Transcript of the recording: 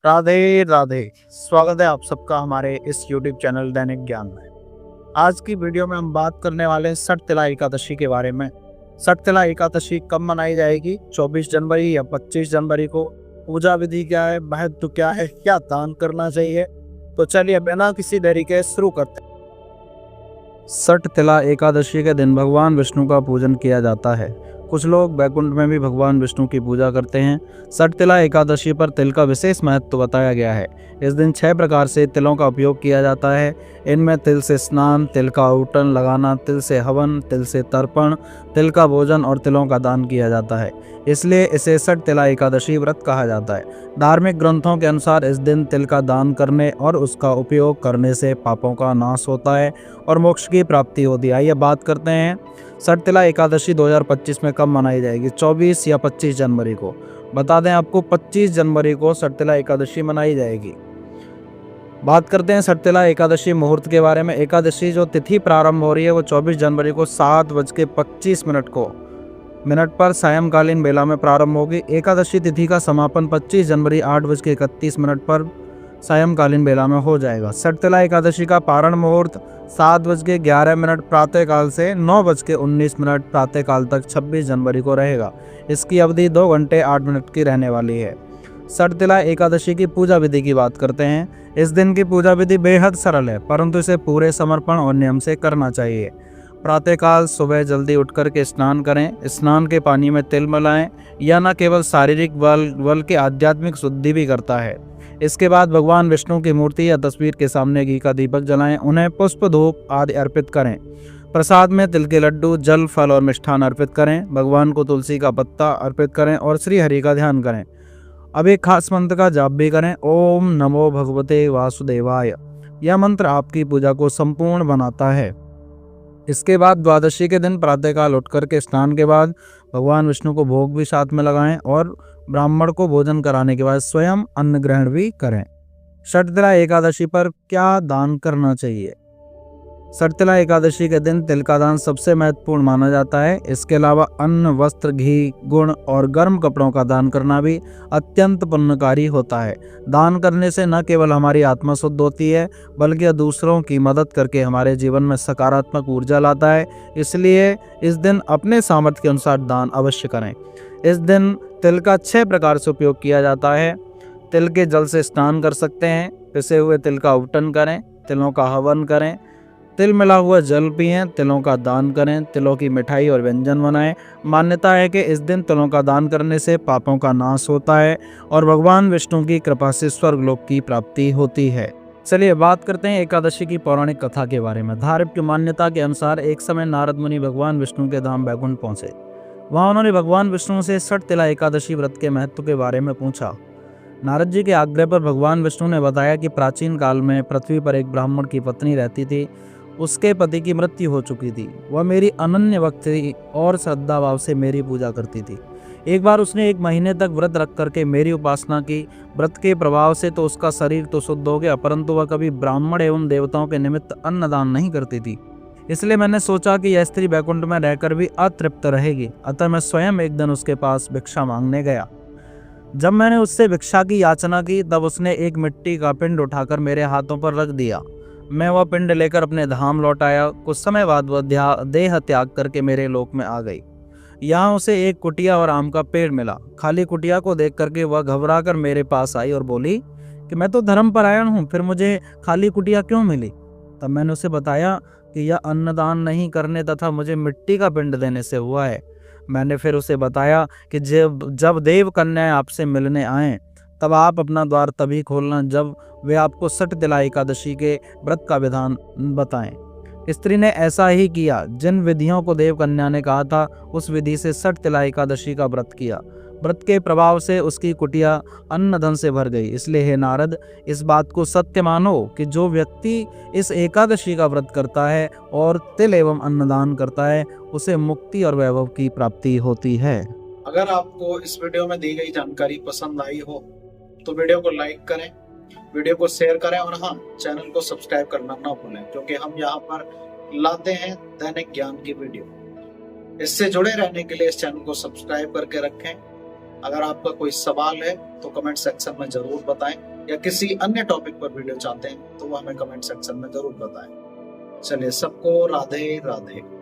राधे राधे। स्वागत है आप सबका हमारे इस YouTube चैनल दैनिक ज्ञान में। आज की वीडियो में हम बात करने वाले हैं सटतिला एकादशी के बारे में। सटतिला एकादशी कब मनाई जाएगी? 24 जनवरी या 25 जनवरी को? पूजा विधि क्या है? महत्व क्या है? क्या दान करना चाहिए? तो चलिए बिना किसी देरी के शुरू करते हैं। सटतिला एकादशी के दिन भगवान विष्णु का पूजन किया जाता है। कुछ लोग बैकुंठ में भी भगवान विष्णु की पूजा करते हैं। सटतिला एकादशी पर तिल का विशेष महत्व बताया गया है। इस दिन 6 प्रकार से तिलों का उपयोग किया जाता है। इनमें तिल से स्नान, तिल का औटन लगाना, तिल से हवन, तिल से तर्पण, तिल का भोजन और तिलों का दान किया जाता है। इसलिए इसे सटतिला एकादशी व्रत कहा जाता है। धार्मिक ग्रंथों के अनुसार इस दिन तिल का दान करने और उसका उपयोग करने से पापों का नाश होता है और मोक्ष की प्राप्ति होती है। आइए बात करते हैं सटतिला एकादशी 2025 में कब मनाई जाएगी, 24 या 25 जनवरी को। बता दें आपको 25 जनवरी को सटतिला एकादशी मनाई जाएगी। बात करते हैं सटतिला एकादशी मुहूर्त के बारे में। एकादशी जो तिथि प्रारंभ हो रही है वो 24 जनवरी को 7:25 पर सायंकालीन बेला में प्रारंभ होगी। एकादशी तिथि का समापन 25 जनवरी 8:31 पर सायंकालीन बेला में हो जाएगा। सटतिला एकादशी का पारण मुहूर्त 7:11 प्रातःकाल से 9:19 प्रातःकाल तक 26 जनवरी को रहेगा। इसकी अवधि 2 घंटे 8 मिनट की रहने वाली है। सटतिला एकादशी की पूजा विधि की बात करते हैं। इस दिन की पूजा विधि बेहद सरल है, परंतु इसे पूरे समर्पण और नियम से करना चाहिए। प्रातःकाल सुबह जल्दी उठकर के स्नान करें। स्नान के पानी में तिल मिलाएं। यह न केवल शारीरिक बल्कि आध्यात्मिक शुद्धि भी करता है। इसके बाद भगवान विष्णु की मूर्ति या तस्वीर के सामने घी का दीपक जलाएं। उन्हें पुष्प, धूप आदि अर्पित करें। प्रसाद में तिल के लड्डू, जल, फल और मिष्ठान अर्पित करें। भगवान को तुलसी का पत्ता अर्पित करें और श्री हरि का ध्यान करें। अब एक खास मंत्र का जाप भी करें, ओम नमो भगवते वासुदेवाय। यह मंत्र आपकी पूजा को संपूर्ण बनाता है। इसके बाद द्वादशी के दिन प्रातःकाल उठकर के स्नान के बाद भगवान विष्णु को भोग भी साथ में लगाएं और ब्राह्मण को भोजन कराने के बाद स्वयं अन्न ग्रहण भी करें। सटतिला एकादशी पर क्या दान करना चाहिए? सटतिला एकादशी के दिन तिल का दान सबसे महत्वपूर्ण माना जाता है। इसके अलावा अन्न, वस्त्र, घी, गुण और गर्म कपड़ों का दान करना भी अत्यंत पुण्यकारी होता है। दान करने से न केवल हमारी आत्मा शुद्ध होती है, बल्कि दूसरों की मदद करके हमारे जीवन में सकारात्मक ऊर्जा लाता है। इसलिए इस दिन अपने सामर्थ्य के अनुसार दान अवश्य करें। इस दिन तिल का 6 प्रकार से उपयोग किया जाता है। तिल के जल से स्नान कर सकते हैं। पिसे हुए तिल का औटन करें। तिलों का हवन करें। तिल मिला हुआ जल पिएं। तिलों का दान करें। तिलों की मिठाई और व्यंजन बनाएं। मान्यता है कि इस दिन तिलों का दान करने से पापों का नाश होता है और भगवान विष्णु की कृपा से स्वर्गलोक की प्राप्ति होती है। चलिए बात करते हैं एकादशी की पौराणिक कथा के बारे में। धार्मिक मान्यता के अनुसार एक समय नारद मुनि भगवान विष्णु के धाम बैकुंठ पहुंचे। वहां उन्होंने भगवान विष्णु से सटतिला एकादशी व्रत के महत्व के बारे में पूछा। नारद जी के आग्रह पर भगवान विष्णु ने बताया कि प्राचीन काल में पृथ्वी पर एक ब्राह्मण की पत्नी रहती थी। उसके पति की मृत्यु हो चुकी थी। वह मेरी अनन्य भक्त थी और श्रद्धा भाव से मेरी पूजा करती थी। एक बार उसने 1 महीने तक व्रत रख करके मेरी उपासना की। व्रत के प्रभाव से तो उसका शरीर तो शुद्ध हो गया, परंतु वह कभी ब्राह्मण एवं देवताओं के निमित्त अन्नदान नहीं करती थी। इसलिए मैंने सोचा कि यह स्त्री बैकुंठ में रहकर भी अतृप्त रहेगी। अतः मैं स्वयं एक दिन उसके पास भिक्षा मांगने गया। जब मैंने उससे भिक्षा की याचना की, तब उसने एक मिट्टी का पिंड उठाकर मेरे हाथों पर रख दिया। मैं वह पिंड लेकर अपने धाम लौट आया। कुछ समय बाद वह देह त्याग करके मेरे लोक में आ गई। यहाँ उसे एक कुटिया और आम का पेड़ मिला। खाली कुटिया को देख करके वह घबरा कर मेरे पास आई और बोली कि मैं तो धर्मपरायण हूँ, फिर मुझे खाली कुटिया क्यों मिली? तब मैंने उसे बताया कि यह अन्नदान नहीं करने तथा मुझे मिट्टी का पिंड देने से हुआ है। मैंने फिर उसे बताया कि जब देव कन्याएं आपसे मिलने आएं, तब आप अपना द्वार तभी खोलना जब वे आपको सटतिला एकादशी के व्रत का विधान बताएं। स्त्री ने ऐसा ही किया। जिन विधियों को देव कन्या ने कहा था, उस विधि से सटतिला एकादशी का व्रत किया। व्रत के प्रभाव से उसकी कुटिया अन्न धन से भर गई। इसलिए हे नारद, इस बात को सत्य मानो कि जो व्यक्ति इस एकादशी का व्रत करता है और तिल एवं अन्नदान करता है, उसे मुक्ति और वैभव की प्राप्ति होती है। अगर आपको इस वीडियो में दी गई जानकारी पसंद आई हो तो वीडियो को लाइक करें, वीडियो को शेयर करें और हाँ, चैनल को सब्सक्राइब करना ना भूलें, क्योंकि हम यहाँ पर लाते हैं दैनिक ज्ञान की वीडियो। इससे जुड़े रहने के लिए इस चैनल को सब्सक्राइब करके रखें अगर आपका कोई सवाल है तो कमेंट सेक्शन में जरूर बताएं, या किसी अन्य टॉपिक पर वीडियो चाहते हैं तो वो हमें कमेंट सेक्शन में जरूर बताएं। चलिए, सबको राधे राधे।